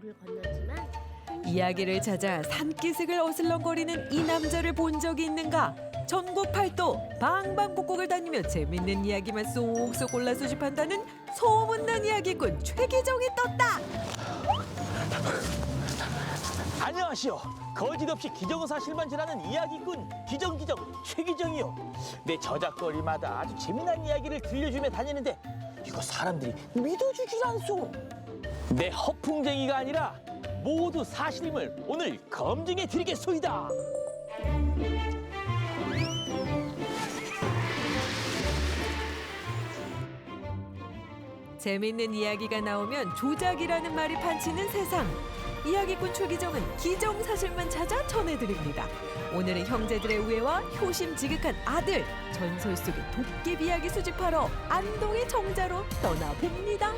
물을 건넜지만 이야기를 찾아 산기슭을 어슬렁거리는 이 남자를 본 적이 있는가? 전국 팔도 방방곡곡을 다니며 재밌는 이야기만 쏙쏙 골라 수집한다는 소문난 이야기꾼 최기정이 떴다. 안녕하시오. 거짓없이 기정사실만 전하는 이야기꾼 기정기정 최기정이요. 내 저작거리마다 아주 재미난 이야기를 들려주며 다니는데 이거 사람들이 믿어주질 않소. 내 허풍쟁이가 아니라 모두 사실임을 오늘 검증해 드리겠소이다. 재밌는 이야기가 나오면 조작이라는 말이 판치는 세상. 이야기꾼 최기정은 기정사실만 찾아 전해드립니다. 오늘은 형제들의 우애와 효심 지극한 아들, 전설 속의 도깨비 이야기 수집하러 안동의 정자로 떠나봅니다.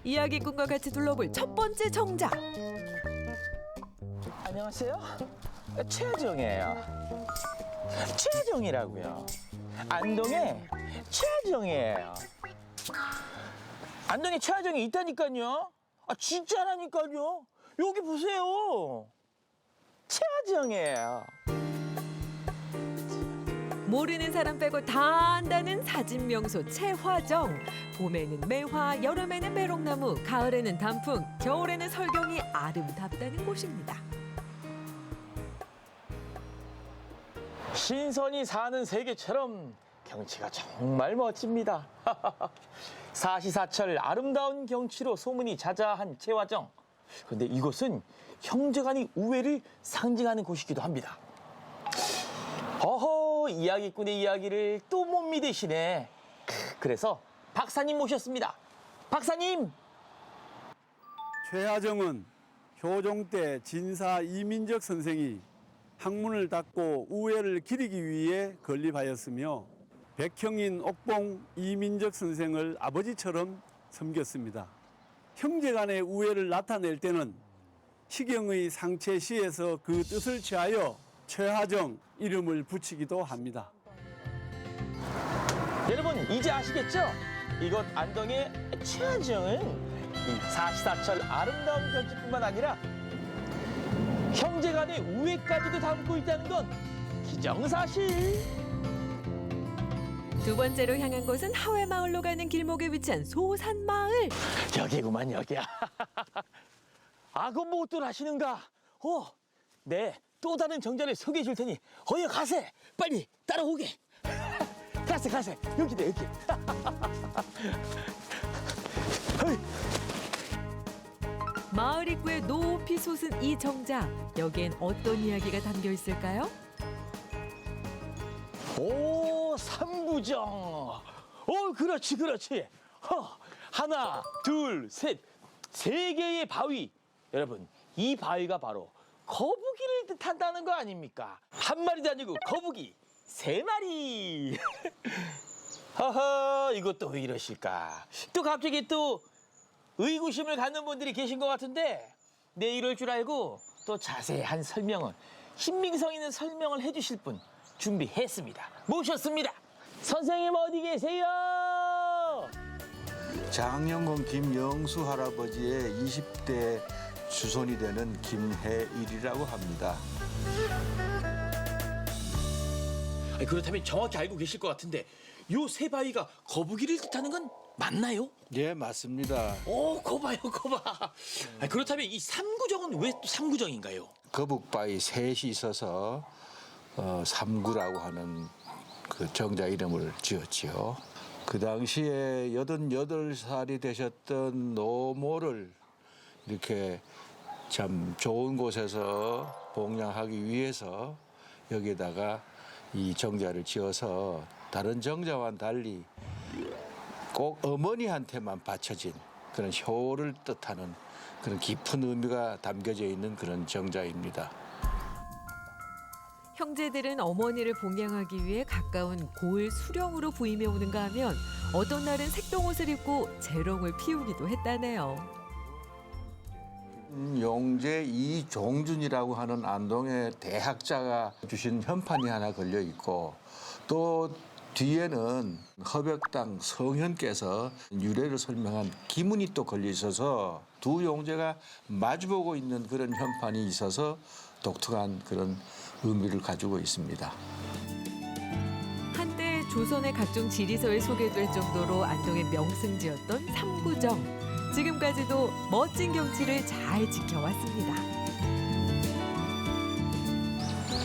이야기꾼과 같이 둘러볼 첫 번째 정자. 안녕하세요. 최정이에요. 최정이라고요. 안동에 최정이에요. 안동에 최정이 있다니까요. 아 진짜라니까요. 여기 보세요. 최정이에요. 모르는 사람 빼고 다 안다는 사진 명소 최화정. 봄에는 매화, 여름에는 배롱나무, 가을에는 단풍, 겨울에는 설경이 아름답다는 곳입니다. 신선이 사는 세계처럼 경치가 정말 멋집니다. 사시사철 아름다운 경치로 소문이 자자한 최화정. 그런데 이곳은 형제간의 우애를 상징하는 곳이기도 합니다. 어허, 이야기꾼의 이야기를 또 못 믿으시네. 그래서 박사님 모셨습니다. 박사님! 최하정은 효종 때 진사 이민적 선생이 학문을 닫고 우애를 기리기 위해 건립하였으며 백형인 옥봉 이민적 선생을 아버지처럼 섬겼습니다. 형제간의 우애를 나타낼 때는 시경의 상체시에서 그 뜻을 취하여 최하정 이름을 붙이기도 합니다. 여러분 이제 아시겠죠? 이곳 안동의 최하정은 이 사시사철 아름다운 경치뿐만 아니라 형제간의 우애까지도 담고 있다는 건 기정사실. 두 번째로 향한 곳은 하회마을로 가는 길목에 위치한 소산마을. 여기구만 여기야. 악어목들 하시는가? 네, 또 다른 정자를 소개해 줄 테니 어여 가세. 빨리 따라오게. 가세. 여기다 여기. 마을 입구에 높이 솟은 이 정자. 여기엔 어떤 이야기가 담겨 있을까요? 오, 삼구정. 그렇지. 하나, 둘, 셋. 세 개의 바위. 여러분, 이 바위가 바로 거북이를 뜻한다는 거 아닙니까? 한 마리도 아니고 거북이 세 마리. 허허, 이것도 왜 이러실까? 또 갑자기 또 의구심을 갖는 분들이 계신 것 같은데, 네, 이럴 줄 알고 또 자세한 설명을, 신빙성 있는 설명을 해주실 분 준비했습니다. 모셨습니다. 선생님 어디 계세요? 장영건 김영수 할아버지의 20대 주손이 되는 김혜일이라고 합니다. 그렇다면 정확히 알고 계실 것 같은데 요 세 바위가 거북이를 뜻하는 건 맞나요? 예, 맞습니다. 거 봐요. 그렇다면 이 삼구정은 왜 또 삼구정인가요? 거북바위 셋이 있어서 삼구라고 하는 그 정자 이름을 지었지요. 그 당시에 88살이 되셨던 노모를 이렇게 참 좋은 곳에서 봉양하기 위해서 여기에다가 이 정자를 지어서 다른 정자와는 달리 꼭 어머니한테만 바쳐진 그런 효를 뜻하는 그런 깊은 의미가 담겨져 있는 그런 정자입니다. 형제들은 어머니를 봉양하기 위해 가까운 고을 수령으로 부임해 오는가 하면 어떤 날은 색동옷을 입고 재롱을 피우기도 했다네요. 용제 이종준이라고 하는 안동의 대학자가 주신 현판이 하나 걸려 있고 또 뒤에는 허벽당 성현께서 유래를 설명한 기문이 또 걸려 있어서 두 용제가 마주보고 있는 그런 현판이 있어서 독특한 그런 의미를 가지고 있습니다. 한때 조선의 각종 지리서에 소개될 정도로 안동의 명승지였던 삼구정. 지금까지도 멋진 경치를 잘 지켜왔습니다.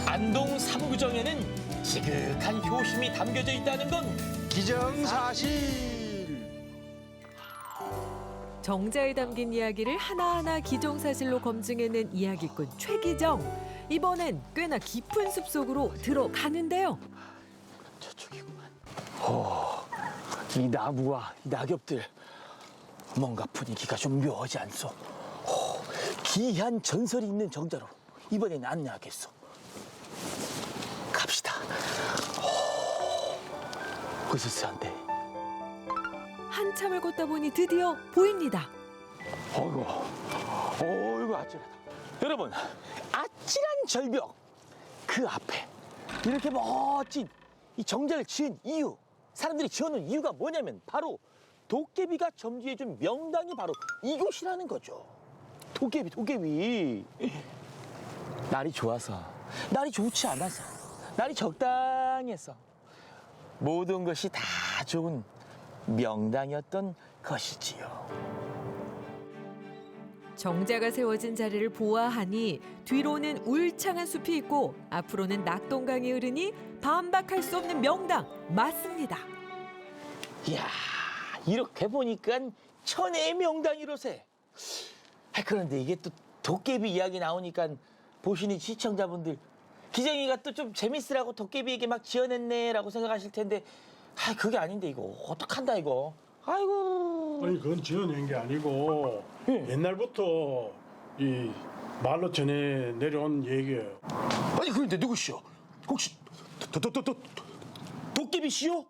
안동 삼구정에는 지극한 효심이 담겨져 있다는 건 기정사실. 정자에 담긴 이야기를 하나하나 기정사실로 검증해낸 이야기꾼 최기정. 이번엔 꽤나 깊은 숲속으로 들어가는데요. 저쪽이구만. 이 나무와 이 낙엽들 뭔가 분위기가 좀 묘하지 않소. 기이한 전설이 있는 정자로 이번엔 안내하겠소. 갑시다. 으스스한데. 한참을 걷다 보니 드디어 보입니다. 어이구 아찔하다. 여러분, 아찔한 절벽 그 앞에 이렇게 멋진 이 정자를 지은 이유, 사람들이 지어놓은 이유가 뭐냐면 바로 도깨비가 점지해준 명당이 바로 이곳이라는 거죠. 도깨비. 날이 좋아서, 날이 좋지 않아서, 날이 적당해서 모든 것이 다 좋은 명당이었던 것이지요. 정자가 세워진 자리를 보아하니 뒤로는 울창한 숲이 있고 앞으로는 낙동강이 흐르니 반박할 수 없는 명당 맞습니다. 이야, 이렇게 보니까 천혜의 명당이로세. 그런데 이게 또 도깨비 이야기 나오니까 보시는 시청자분들 기정이가 또 좀 재밌으라고 도깨비에게 막 지어냈네라고 생각하실 텐데 그게 아닌데 이거 어떡한다 이거. 아이고. 아니 그건 지어낸 게 아니고 옛날부터 이 말로 전해 내려온 얘기예요. 아니 그런데 누구시오? 혹시 도깨비시오?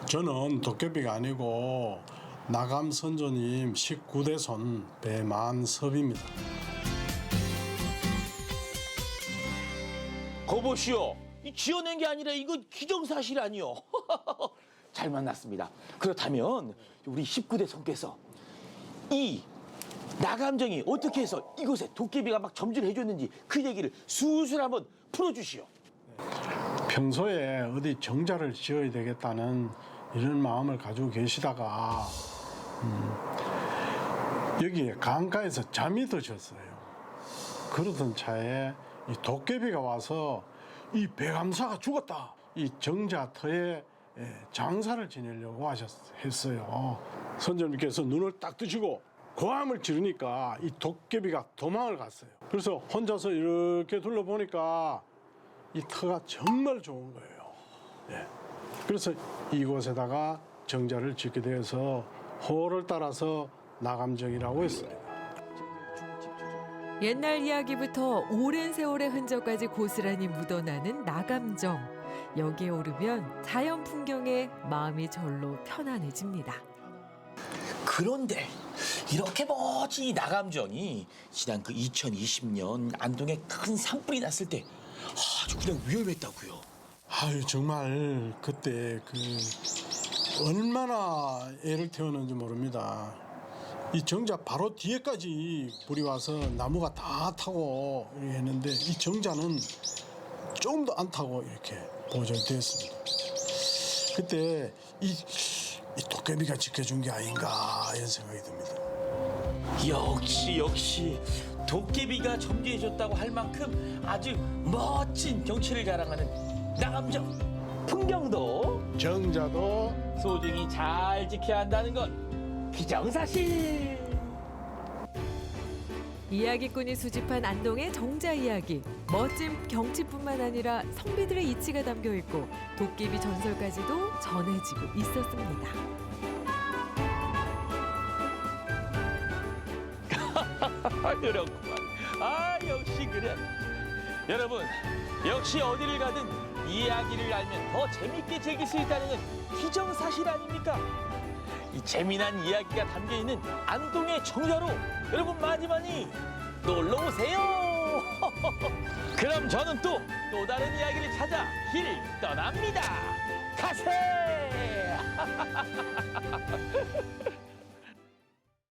저는 도깨비가 아니고 나감 선조님 19대 손 배만섭입니다. 거보시오. 이 지어낸 게 아니라 이건 기정사실 아니요. 잘 만났습니다. 그렇다면 우리 19대 손께서 이 나감정이 어떻게 해서 이곳에 도깨비가 막 점주를 해줬는지 그 얘기를 술술 한번 풀어주시오. 평소에 어디 정자를 지어야 되겠다는 이런 마음을 가지고 계시다가 여기에 강가에서 잠이 드셨어요. 그러던 차에 이 도깨비가 와서 이 배감사가 죽었다. 이 정자터에 장사를 지내려고 했어요. 선조님께서 눈을 딱 뜨시고 고함을 지르니까 이 도깨비가 도망을 갔어요. 그래서 혼자서 이렇게 둘러보니까 이 터가 정말 좋은 거예요. 그래서 이곳에다가 정자를 짓게 되어서 호를 따라서 나감정이라고 했습니다. 옛날 이야기부터 오랜 세월의 흔적까지 고스란히 묻어나는 나감정. 여기에 오르면 자연 풍경에 마음이 절로 편안해집니다. 그런데 이렇게 멋진 이 나감정이 지난 그 2020년 안동에 큰 산불이 났을 때 아주 그냥 위험했다고요. 아유 정말 그때 얼마나 애를 태웠는지 모릅니다. 이 정자 바로 뒤에까지 불이 와서 나무가 다 타고 했는데 이 정자는 조금도 안 타고 이렇게 보존됐습니다. 그때 이 도깨비가 지켜준 게 아닌가 이런 생각이 듭니다. 역시 도깨비가 점지해줬다고 할 만큼 아주 멋진 경치를 자랑하는 나감정. 풍경도 정자도 소중히 잘 지켜야 한다는 건 기정사실. 이야기꾼이 수집한 안동의 정자 이야기. 멋진 경치뿐만 아니라 성비들의 이치가 담겨 있고 도깨비 전설까지도 전해지고 있었습니다. 이렇구만. 역시 그래. 여러분, 역시 어디를 가든 이야기를 알면 더 재밌게 즐길 수 있다는 건 기정사실 아닙니까? 이 재미난 이야기가 담겨있는 안동의 정자로 여러분 많이 놀러오세요. 그럼 저는 또 다른 이야기를 찾아 길 떠납니다. 가세!